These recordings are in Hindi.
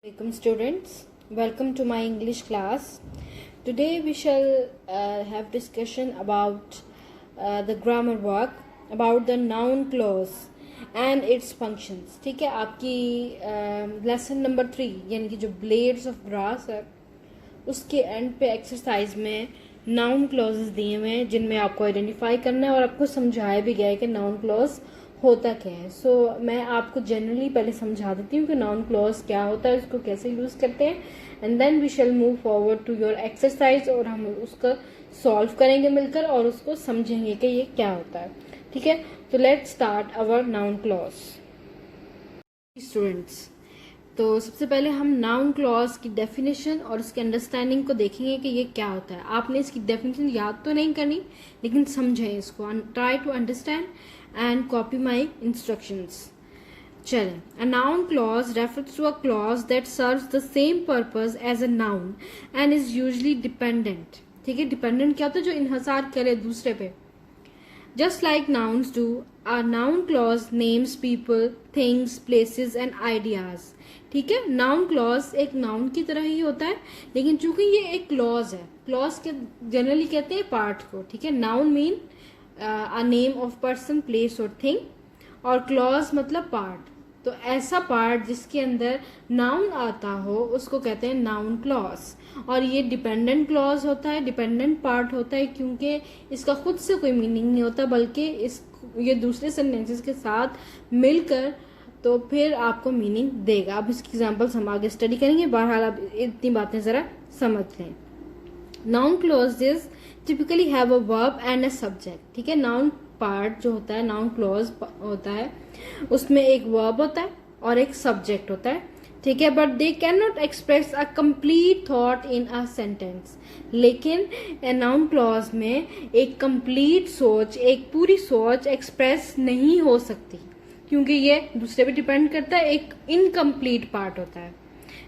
Welcome students, welcome to my English class. Today we shall have discussion about the grammar work, about the noun clause and its functions. ठीक है, आपकी lesson number 3 यानी कि जो blades of grass है उसके end पे exercise में noun clauses दिए हुए हैं जिनमें आपको identify करना है और आपको समझाया भी गया है कि noun clause होता क्या है. सो मैं आपको जनरली पहले समझा देती हूँ कि नाउन क्लॉज क्या होता है, उसको कैसे यूज़ करते हैं, and then we shall move forward to your exercise और हम उसको सॉल्व करेंगे मिलकर और उसको समझेंगे कि ये क्या होता है. ठीक है, तो let's start our noun clause. Students, तो सबसे पहले हम नाउन क्लॉज की डेफिनेशन और उसके अंडरस्टैंडिंग को देखेंगे कि ये क्या होता है. आपने इसकी डेफिनेशन याद तो नहीं करनी, लेकिन समझें इसको, try to understand and copy my instructions. चलें. A noun clause refers to a clause that serves the same purpose as a noun and is usually dependent. ठीक है, dependent क्या होता है? जो इन्हसार करे दूसरे पे. Just like nouns do, a noun clause names people, things, places and ideas. ठीक है, noun clause एक noun की तरह ही होता है, लेकिन चूंकि ये एक clause है, clause के जनरली कहते हैं पार्ट को. ठीक है, noun mean a name of person, place और thing, और क्लॉज मतलब पार्ट. तो ऐसा पार्ट जिसके अंदर नाउन आता हो उसको कहते हैं नाउन क्लॉज. और ये डिपेंडेंट क्लॉज होता है, डिपेंडेंट पार्ट होता है, क्योंकि इसका खुद से कोई मीनिंग नहीं होता, बल्कि ये दूसरे सेंटेंसेस के साथ मिलकर तो फिर आपको मीनिंग देगा. अब इसकी एग्जांपल्स हम आगे स्टडी करेंगे. बहरहाल आप इतनी बातें जरा समझ लें. Noun clauses typically have a verb and a subject. ठीक है, नाउन पार्ट जो होता है, नाउन क्लॉज होता है, उसमें एक वर्ब होता है और एक सब्जेक्ट होता है. ठीक है, but they can not express a complete thought in a sentence. लेकिन नाउन क्लॉज में एक कंप्लीट सोच, एक पूरी सोच एक्सप्रेस नहीं हो सकती, क्योंकि ये दूसरे पे डिपेंड करता है, एक इनकम्प्लीट पार्ट होता है.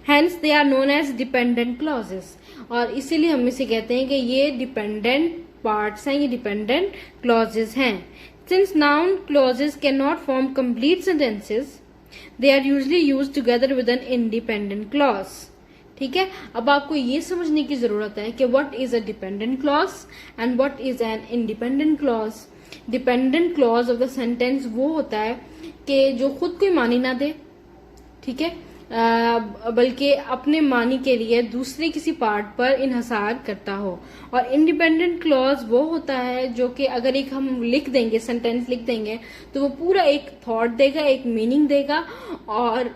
Hence they are known as dependent clauses. और इसीलिए हम इसे कहते हैं कि ये डिपेंडेंट पार्ट्स हैं, ये डिपेंडेंट क्लॉजेज हैं. Since noun clauses cannot form complete sentences, they are usually used together with an independent clause. ठीक है, अब आपको ये समझने की जरूरत है कि what is a dependent clause and what is an independent clause. Dependent clause of the sentence वो होता है कि जो खुद कोई मानी ना दे, ठीक है, बल्कि अपने मानी के लिए दूसरे किसी पार्ट पर इन्हसार करता हो. और इंडिपेंडेंट क्लॉज वो होता है जो कि अगर एक हम लिख देंगे, सेंटेंस लिख देंगे, तो वो पूरा एक थॉट देगा, एक मीनिंग देगा और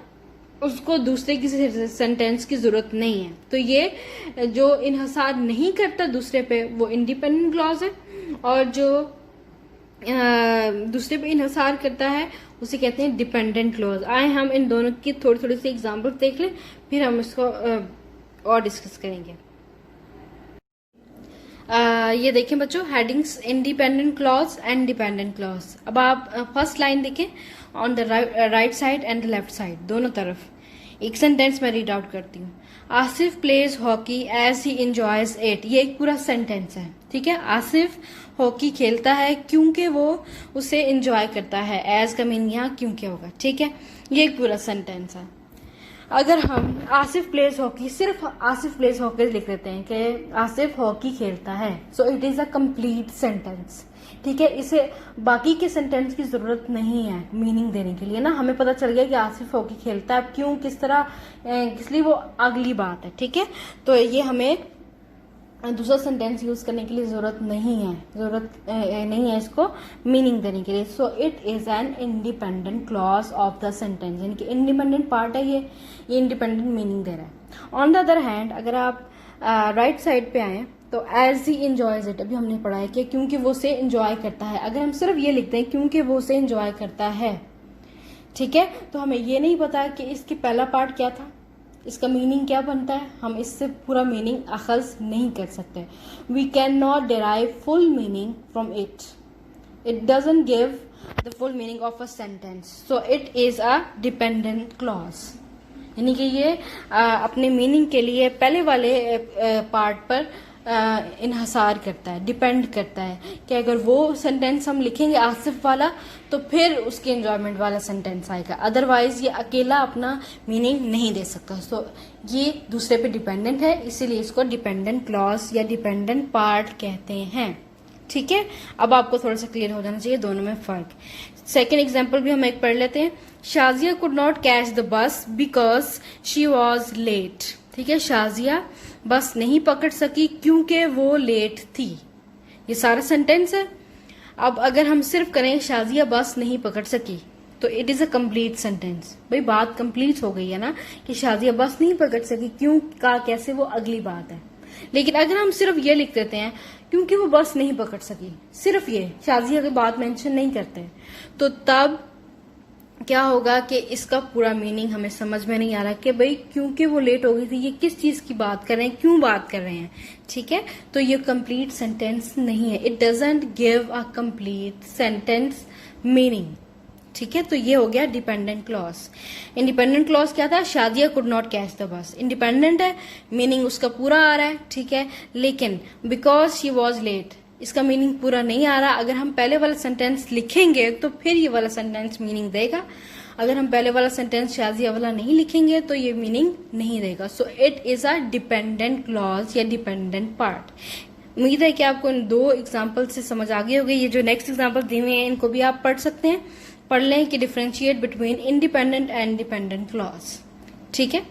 उसको दूसरे किसी सेंटेंस की जरूरत नहीं है. तो ये जो इन्हसार नहीं करता दूसरे पे वो इंडिपेंडेंट क्लॉज है, और जो दूसरे पे इन्हसार करता है उसे कहते हैं डिपेंडेंट क्लॉज. आए हम इन दोनों की थोड़ी थोड़ी सी एग्जांपल देख लें, फिर हम इसको और डिस्कस करेंगे. ये देखें बच्चों, headings independent clause and dependent clause. अब आप फर्स्ट लाइन देखें, on the right side and the left side, दोनों तरफ. एक सेंटेंस मैं रीड आउट करती हूँ. Asif plays hockey as he enjoys it. ये एक पूरा सेंटेंस है. ठीक है, आसिफ हॉकी खेलता है क्योंकि वो उसे एंजॉय करता है. एज का मीन यहाँ क्योंकि होगा. ठीक है, ये एक पूरा सेंटेंस है. अगर हम आसिफ प्लेज हॉकी, सिर्फ आसिफ प्लेज हॉकी लिख देते हैं कि आसिफ हॉकी खेलता है, सो it is a complete sentence. ठीक है, इसे बाकी के सेंटेंस की जरूरत नहीं है मीनिंग देने के लिए ना. हमें पता चल गया कि आसिफ हॉकी खेलता है, क्यों, किस तरह, इसलिए वो अगली बात है. ठीक है, तो ये हमें दूसरा सेंटेंस यूज करने के लिए जरूरत नहीं है इसको मीनिंग देने के लिए. सो it is an independent clause of the sentence, यानी कि इंडिपेंडेंट पार्ट है, ये इंडिपेंडेंट मीनिंग दे रहा है. ऑन द अदर हैंड, अगर आप राइट साइड पे आए तो एज ही एंजॉयज इट, अभी हमने पढ़ा है कि क्योंकि वो उसे एंजॉय करता है. अगर हम सिर्फ ये लिखते हैं क्योंकि वो उसे एंजॉय करता है, ठीक है, तो हमें ये नहीं पता कि इसकी पहला पार्ट क्या था, इसका मीनिंग क्या बनता है. हम इससे पूरा मीनिंग अखज़ नहीं कर सकते. We can not derive full meaning from it. It doesn't give the full meaning of a sentence. So it is a dependent clause, यानी कि ये अपने मीनिंग के लिए पहले वाले पार्ट पर इन्हसार करता है, डिपेंड करता है कि अगर वो सेंटेंस हम लिखेंगे आसिफ वाला तो फिर उसके एंजॉयमेंट वाला सेंटेंस आएगा, अदरवाइज ये अकेला अपना मीनिंग नहीं दे सकता। सो ये दूसरे पे डिपेंडेंट है, इसीलिए इसको डिपेंडेंट क्लॉज या डिपेंडेंट पार्ट कहते हैं। ठीक है, अब आपको थोड़ा सा क्लियर हो जाना चाहिए दोनों में फर्क। सेकेंड एग्जाम्पल भी हम एक पढ़ लेते हैं। Shazia could not catch the bus because she was late. ठीक है, शाजिया बस नहीं पकड़ सकी क्योंकि वो लेट थी। ये सारा सेंटेंस है। अब अगर हम सिर्फ करें शाजिया बस नहीं पकड़ सकी तो it is a complete sentence. भाई बात कंप्लीट हो गई है ना कि शाजिया बस नहीं पकड़ सकी, क्यों का कैसे वो अगली बात है। लेकिन अगर हम सिर्फ ये लिख देते हैं क्योंकि वो बस नहीं पकड़ सकी, सिर्फ ये शाजिया की बात मेंशन नहीं करते, तो तब क्या होगा कि इसका पूरा मीनिंग हमें समझ में नहीं आ रहा कि भाई क्योंकि वो लेट हो गई थी, ये किस चीज की बात कर रहे हैं, क्यों बात कर रहे हैं। ठीक है, तो ये कंप्लीट सेंटेंस नहीं है। It doesn't give a complete sentence meaning. ठीक है, तो ये हो गया डिपेंडेंट क्लॉज। इंडिपेंडेंट क्लॉज क्या था? Shadiya could not catch the bus. Independent है, मीनिंग उसका पूरा आ रहा है। ठीक है, लेकिन बिकॉज शी वॉज लेट इसका मीनिंग पूरा नहीं आ रहा। अगर हम पहले वाला सेंटेंस लिखेंगे तो फिर ये वाला सेंटेंस मीनिंग देगा। अगर हम पहले वाला सेंटेंस शाजिया वाला नहीं लिखेंगे तो ये मीनिंग नहीं देगा। सो it is a dependent clause या डिपेंडेंट पार्ट। उम्मीद है कि आपको इन दो एग्जाम्पल से समझ आ गई होगी। ये जो नेक्स्ट एग्जाम्पल दिए हुए हैं इनको भी आप पढ़ सकते हैं, पढ़ लें कि differentiate between independent and dependent clause. ठीक है,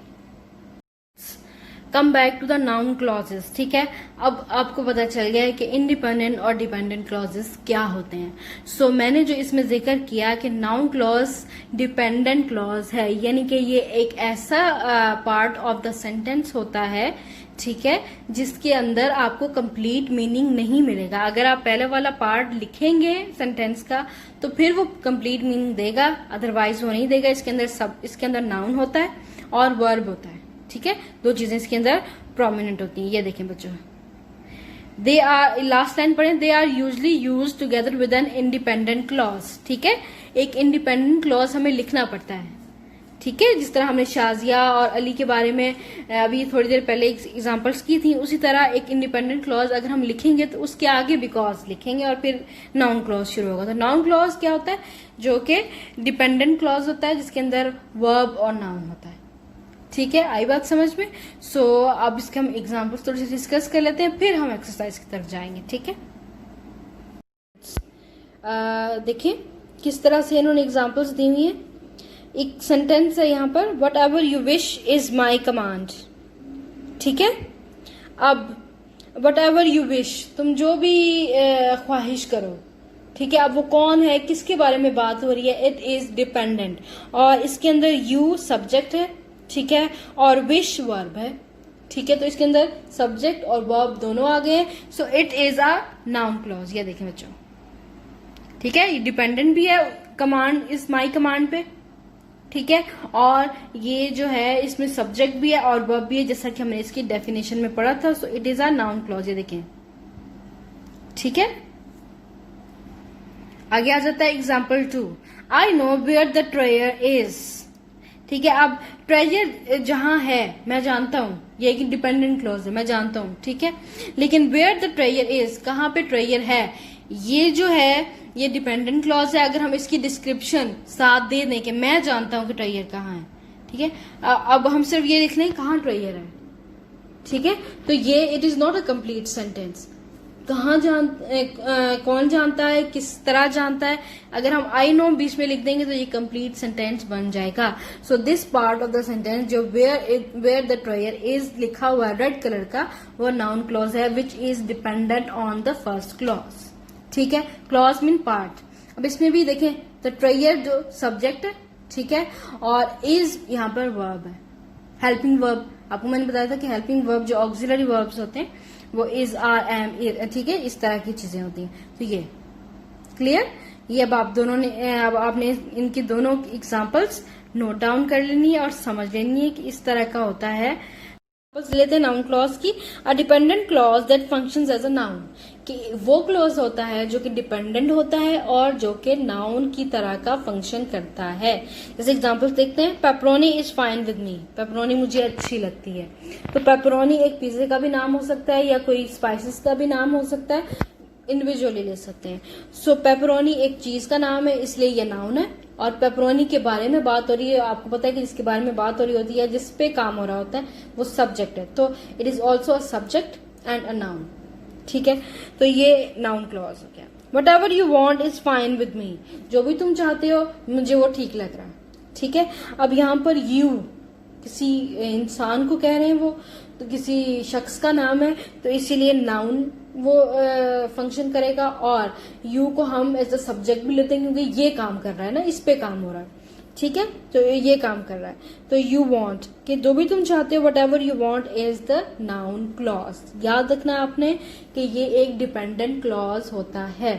come back to the noun clauses. ठीक है, अब आपको पता चल गया है कि इंडिपेंडेंट और डिपेंडेंट क्लॉजेस क्या होते हैं। सो मैंने जो इसमें जिक्र किया कि नाउन क्लॉज डिपेंडेंट क्लॉज है, यानी कि ये एक ऐसा पार्ट ऑफ द सेंटेंस होता है, ठीक है, जिसके अंदर आपको कंप्लीट मीनिंग नहीं मिलेगा। अगर आप पहले वाला पार्ट लिखेंगे सेंटेंस का तो फिर वो कंप्लीट मीनिंग देगा, अदरवाइज वो नहीं देगा। इसके अंदर नाउन होता है और वर्ब होता है। ठीक है, दो चीजें इसके अंदर प्रोमिनेंट होती हैं। ये देखें बच्चों, दे आर, लास्ट लाइन पढ़ें, they are usually use together with an independent clause. ठीक है, एक इंडिपेंडेंट क्लॉज हमें लिखना पड़ता है। ठीक है, जिस तरह हमने शाजिया और अली के बारे में अभी थोड़ी देर पहले एग्जांपल्स की थी, उसी तरह एक इंडिपेंडेंट क्लॉज अगर हम लिखेंगे तो उसके आगे बिकॉज लिखेंगे और फिर नाउन क्लॉज शुरू होगा। तो नाउन क्लॉज क्या होता है? जो कि डिपेंडेंट क्लॉज होता है, जिसके अंदर वर्ब और नाउन होता है। ठीक है, आई बात समझ में? सो अब इसके हम एग्जाम्पल्स थोड़े से डिस्कस कर लेते हैं, फिर हम एक्सरसाइज की तरफ जाएंगे। ठीक है, देखिए किस तरह से इन्होंने एग्जाम्पल्स दी हुई है। एक सेंटेंस है यहाँ पर, what ever you wish is my command. ठीक है, अब वट एवर यू विश, तुम जो भी ख्वाहिश करो। ठीक है, अब वो कौन है, किसके बारे में बात हो रही है? इट इज डिपेंडेंट, और इसके अंदर यू सब्जेक्ट है। ठीक है, और विश वर्ब है। ठीक है, तो इसके अंदर सब्जेक्ट और वर्ब दोनों आ गए हैं। सो it is a noun clause. ये देखें बच्चों, ठीक है, ये डिपेंडेंट भी है कमांड, इज माई कमांड पे। ठीक है, और ये जो है इसमें सब्जेक्ट भी है और वर्ब भी है, जैसा कि हमने इसकी डेफिनेशन में पढ़ा था। So it is a noun clause. ये देखें, ठीक है, आगे आ जाता है example 2। I know where the treasure is. ठीक है, अब ट्रेजर जहां है मैं जानता हूं, ये एक डिपेंडेंट क्लॉज है, मैं जानता हूं। ठीक है, लेकिन वेयर द ट्रेयर इज, कहां पे ट्रेयर है, ये जो है ये डिपेंडेंट क्लॉज है। अगर हम इसकी डिस्क्रिप्शन साथ दे दें कि मैं जानता हूं कि ट्रेयर कहाँ है, ठीक है, अब हम सिर्फ ये लिख लें कहाँ ट्रेयर है। ठीक है, तो ये it is not a complete sentence. कहाँ कौन जानता है, किस तरह जानता है, अगर हम आई नो बीच में लिख देंगे तो ये कंप्लीट सेंटेंस बन जाएगा। So this part of the sentence जो वेयर द ट्रेयर इज लिखा हुआ है रेड कलर का, वो नाउन क्लॉज है which is dependent on the first clause. ठीक है, क्लॉज मीन पार्ट। अब इसमें भी देखें, द ट्रेयर जो सब्जेक्ट है, ठीक है, और इज यहाँ पर वर्ब है, हेल्पिंग वर्ब। आपको मैंने बताया था कि हेल्पिंग वर्ब जो ऑक्सिलरी वर्ब्स होते हैं वो इज, आर, एम, ठीक है, इस तरह की चीजें होती हैं। तो ये क्लियर, ये अब आप दोनों ने, अब आपने इनकी दोनों एग्जांपल्स नोट डाउन कर लेनी है और समझ लेनी है कि इस तरह का होता है। लेते हैं नाउन क्लॉज की। A dependent clause that functions as a noun. कि वो क्लॉज होता है जो कि डिपेंडेंट होता है और जो कि नाउन की तरह का फंक्शन करता है। जैसे एग्जांपल्स देखते हैं, pepperoni is fine with me, pepperoni मुझे अच्छी लगती है। तो पेपरोनी एक पिज्जे का भी नाम हो सकता है या कोई स्पाइसेस का भी नाम हो सकता है, इंडिविजुअली ले सकते हैं। सो पेपरोनी एक चीज का नाम है, इसलिए ये नाउन है। और पेपरोनी के बारे में बात हो रही है, आपको पता है कि जिसके बारे में बात हो रही होती है, जिस पे काम हो रहा होता है, वो सब्जेक्ट है। तो it is also a subject and a noun. ठीक है, तो ये नाउन क्लॉज हो गया। What ever you want is fine with me, जो भी तुम चाहते हो मुझे वो ठीक लग रहा है। ठीक है, अब यहाँ पर यू किसी इंसान को कह रहे हैं, वो तो किसी शख्स का नाम है, तो इसीलिए नाउन वो फंक्शन करेगा। और यू को हम एज अ सब्जेक्ट भी लेते हैं क्योंकि ये काम कर रहा है ना, इस पे काम हो रहा है। ठीक है, तो ये काम कर रहा है। तो यू वॉन्ट कि जो भी तुम चाहते हो, what ever you want is the noun clause. याद रखना आपने कि ये एक डिपेंडेंट क्लॉज होता है।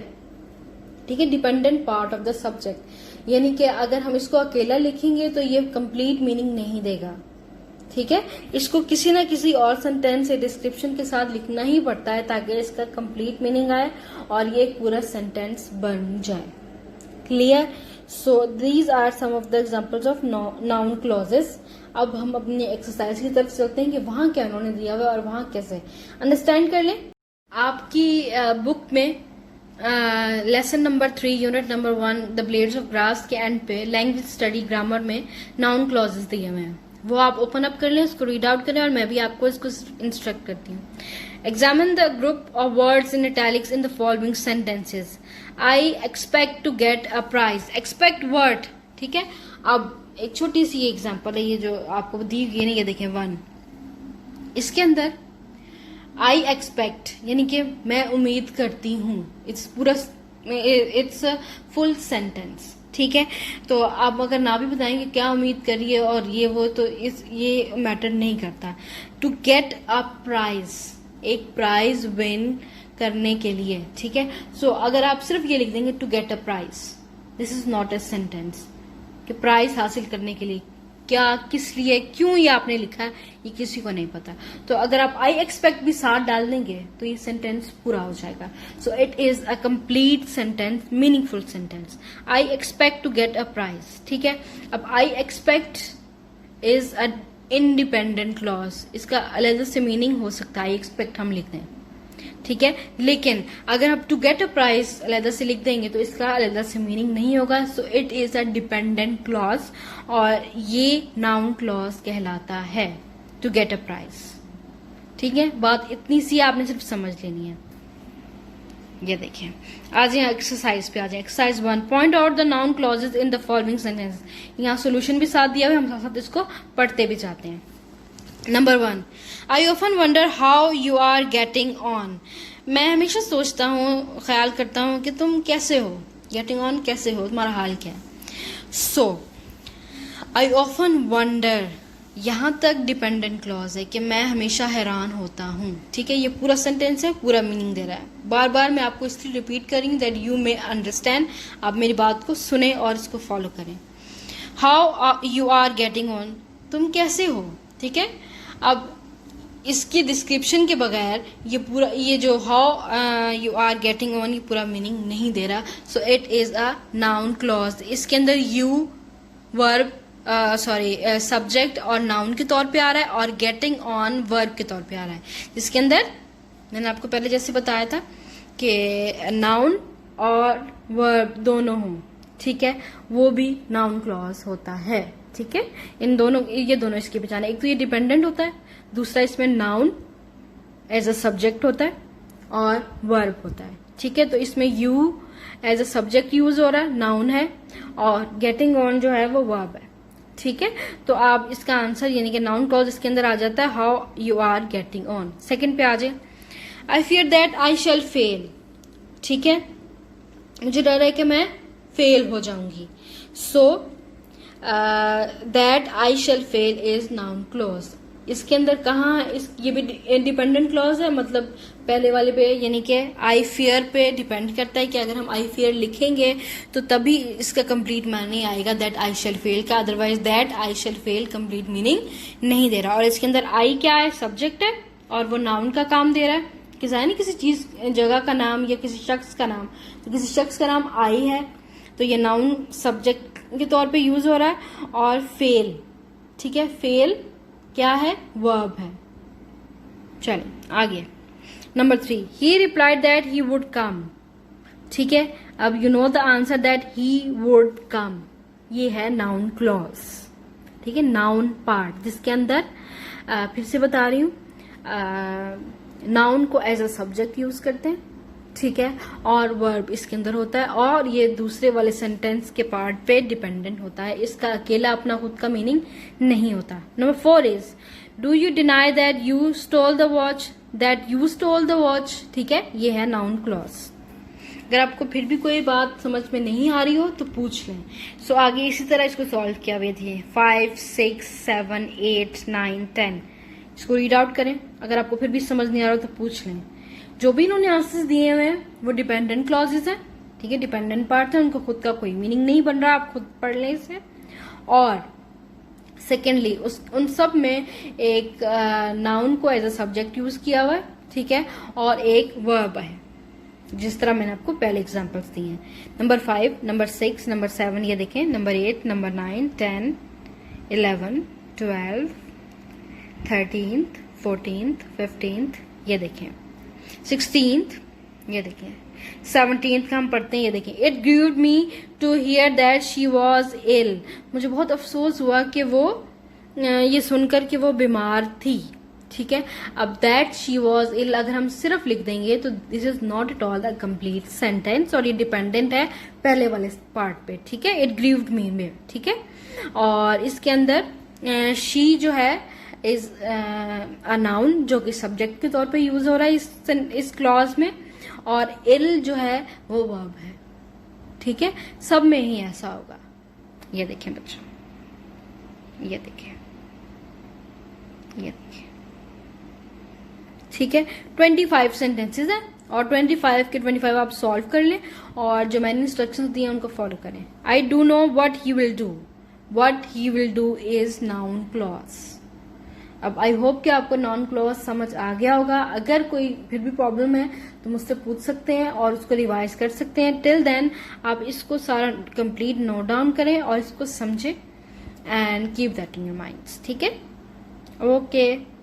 ठीक है, dependent part of the subject, यानी कि अगर हम इसको अकेला लिखेंगे तो ये कंप्लीट मीनिंग नहीं देगा। ठीक है, इसको किसी ना किसी और सेंटेंस या डिस्क्रिप्शन के साथ लिखना ही पड़ता है ताकि इसका कंप्लीट मीनिंग आए और ये एक पूरा सेंटेंस बन जाए। Clear? So these are some of the examples of noun clauses. अब हम अपनी एक्सरसाइज की तरफ चलते हैं कि वहां क्या उन्होंने दिया हुआ और वहां कैसे अंडरस्टैंड कर लें। आपकी बुक में lesson number 3 unit number 1 the blades of grass के एंड पे लैंग्वेज स्टडी ग्रामर में नाउन क्लॉजेस दिए हुए हैं, वो आप ओपन अप कर लें, उसको रीड आउट करें और मैं भी आपको इसको इंस्ट्रक्ट करती हूँ। Examine the group of words in italics in the following sentences. I expect to get a prize. Expect word, ठीक है। अब एक छोटी सी ये एग्जाम्पल है, ये जो आपको दी हुई है ना, ये देखें 1, इसके अंदर आई एक्सपेक्ट यानी कि मैं उम्मीद करती हूँ, इट्स पूरा इट्स फुल सेंटेंस। ठीक है, तो आप अगर ना भी बताएंगे क्या उम्मीद करिए और ये वो, तो ये मैटर नहीं करता। टू गेट अ प्राइज, एक प्राइज विन करने के लिए। ठीक है, सो अगर आप सिर्फ ये लिख देंगे to get a prize, this is not a sentence. कि प्राइज हासिल करने के लिए, क्या, किस लिए, क्यों ये आपने लिखा है, ये किसी को नहीं पता। तो अगर आप आई एक्सपेक्ट भी साथ डाल देंगे तो ये सेंटेंस पूरा हो जाएगा। So it is a complete sentence, meaningful sentence. I expect to get a prize. ठीक है, अब I expect is a independent clause, इसका अलग से मीनिंग हो सकता है, आई एक्सपेक्ट हम लिख दें। ठीक है, लेकिन अगर आप टू गेट अ प्राइज अलग से लिख देंगे तो इसका अलग से मीनिंग नहीं होगा। सो it is a dependent clause और ये नाउन क्लॉज कहलाता है, टू गेट अ प्राइज। ठीक है, बात इतनी सी आपने सिर्फ समझ लेनी है। ये देखिए, आ जाए एक्सरसाइज पे, आ जाए exercise 1। Point out the noun clauses in the following sentence. यहाँ सोल्यूशन भी साथ दिया हुआ है, हम साथ साथ इसको पढ़ते भी जाते हैं। Number 1, I often wonder how you are getting on. मैं हमेशा सोचता हूँ, ख्याल करता हूँ कि तुम कैसे हो, गेटिंग ऑन कैसे हो, तुम्हारा हाल क्या है। सो आई ऑफन वंडर, यहां तक डिपेंडेंट क्लॉज है कि मैं हमेशा हैरान होता हूँ। ठीक है, ये पूरा सेंटेंस है, पूरा मीनिंग दे रहा है। बार बार मैं आपको इसलिए रिपीट कर रही हूँ दैट यू मे अंडरस्टैंड, आप मेरी बात को सुने और इसको फॉलो करें। How you are getting on, तुम कैसे हो। ठीक है, अब इसकी डिस्क्रिप्शन के बगैर ये पूरा, ये जो how you are getting on, ये पूरा मीनिंग नहीं दे रहा। So it is a noun clause. इसके अंदर यू वर्ब सब्जेक्ट और नाउन के तौर पे आ रहा है और गेटिंग ऑन वर्ब के तौर पे आ रहा है, जिसके अंदर मैंने आपको पहले जैसे बताया था कि नाउन और वर्ब दोनों हों। ठीक है, वो भी नाउन क्लॉज होता है। ठीक है, इन दोनों, ये दोनों इसके पहचान है। एक तो ये डिपेंडेंट होता है, दूसरा इसमें नाउन एज अ सब्जेक्ट होता है और वर्ब होता है। ठीक है, तो इसमें you as a subject use हो रहा है, नाउन है, और गेटिंग ऑन जो है वो वर्ब है। ठीक है, तो आप इसका आंसर यानी कि नाउन क्लॉज इसके अंदर आ जाता है, how you are getting on. Second पे आ जाए, I fear that I shall fail. ठीक है, मुझे डर है कि मैं फेल हो जाऊंगी। So that I shall fail is noun clause. इसके अंदर कहाँ, इस ये भी इंडिपेंडेंट क्लॉज है, मतलब पहले वाले पे यानी कि आई फियर पे डिपेंड करता है कि अगर हम आई फियर लिखेंगे तो तभी इसका कंप्लीट मीनिंग आएगा दैट आई शैल फेल का, otherwise that I shall fail complete meaning नहीं दे रहा। और इसके अंदर आई क्या है, सब्जेक्ट है और वो नाउन का काम दे रहा है। किसी है नहीं किसी चीज जगह का नाम या किसी शख्स का नाम, तो किसी शख्स का नाम आई है तो ये नाउन सब्जेक्ट के तौर पे यूज हो रहा है। और फेल, ठीक है, फेल क्या है, वर्ब है। चलो आगे number 3, he replied that he would come. ठीक है, अब you know the answer that he would come, ये है नाउन क्लॉज। ठीक है, नाउन पार्ट जिसके अंदर फिर से बता रही हूं, नाउन को एज अ सब्जेक्ट यूज करते हैं, ठीक है, और वर्ब इसके अंदर होता है, और ये दूसरे वाले सेंटेंस के पार्ट पे डिपेंडेंट होता है, इसका अकेला अपना खुद का मीनिंग नहीं होता। Number 4 is do you deny that you stole the watch, that you stole the watch. ठीक है, ये है नाउन क्लॉज। अगर आपको फिर भी कोई बात समझ में नहीं आ रही हो तो पूछ लें। सो आगे इसी तरह इसको सॉल्व किया हुआ थी 5, 6, 7, 8, 9, 10। इसको रीड आउट करें, अगर आपको फिर भी समझ नहीं आ रहा तो पूछ लें। जो भी इन्होंने आंसर्स दिए हुए हैं वो डिपेंडेंट क्लॉजेस हैं, ठीक है, डिपेंडेंट पार्ट है, उनको खुद का कोई मीनिंग नहीं बन रहा, आप खुद पढ़ लें इसे। और सेकेंडली उन सब में एक नाउन को एज अ सब्जेक्ट यूज किया हुआ है, ठीक है, और एक वर्ब है, जिस तरह मैंने आपको पहले एग्जांपल्स दिए हैं। नंबर 5, नंबर 6, नंबर 7 ये देखें, number 8, number 9, 10, 11, 12, 13th, 14th, 15th ये देखें, 16th ये देखें, 17th का हम पढ़ते हैं, ये देखें, it grieved me to hear that she was ill. मुझे बहुत अफसोस हुआ कि वो ये सुनकर कि वो बीमार थी। ठीक है, अब दैट शी वॉज इल अगर हम सिर्फ लिख देंगे तो this is not at all the complete sentence, और ये डिपेंडेंट है पहले वाले पार्ट पे। ठीक है, इट ग्रीव्ड मी में, ठीक है, और इसके अंदर शी जो है इज अ नाउन जो कि सब्जेक्ट के तौर पे यूज हो रहा है इस क्लॉज में, और इल जो है वो वर्ब है। ठीक है, सब में ही ऐसा होगा। ये देखें बच्चों, ये देखें, ये देखें, ठीक है, 25 सेंटेंसेस हैं, और 25 के 25 आप सॉल्व कर लें, और जो मैंने इंस्ट्रक्शंस दिए उनको फॉलो करें। I do know what he will do, what he will do is noun clause. अब आई होप कि आपको नाउन क्लॉज समझ आ गया होगा। अगर कोई फिर भी प्रॉब्लम है तो मुझसे पूछ सकते हैं और उसको रिवाइज कर सकते हैं। टिल देन आप इसको सारा कंप्लीट नोट डाउन करें और इसको समझें and keep that in your minds. ठीक है, ओके।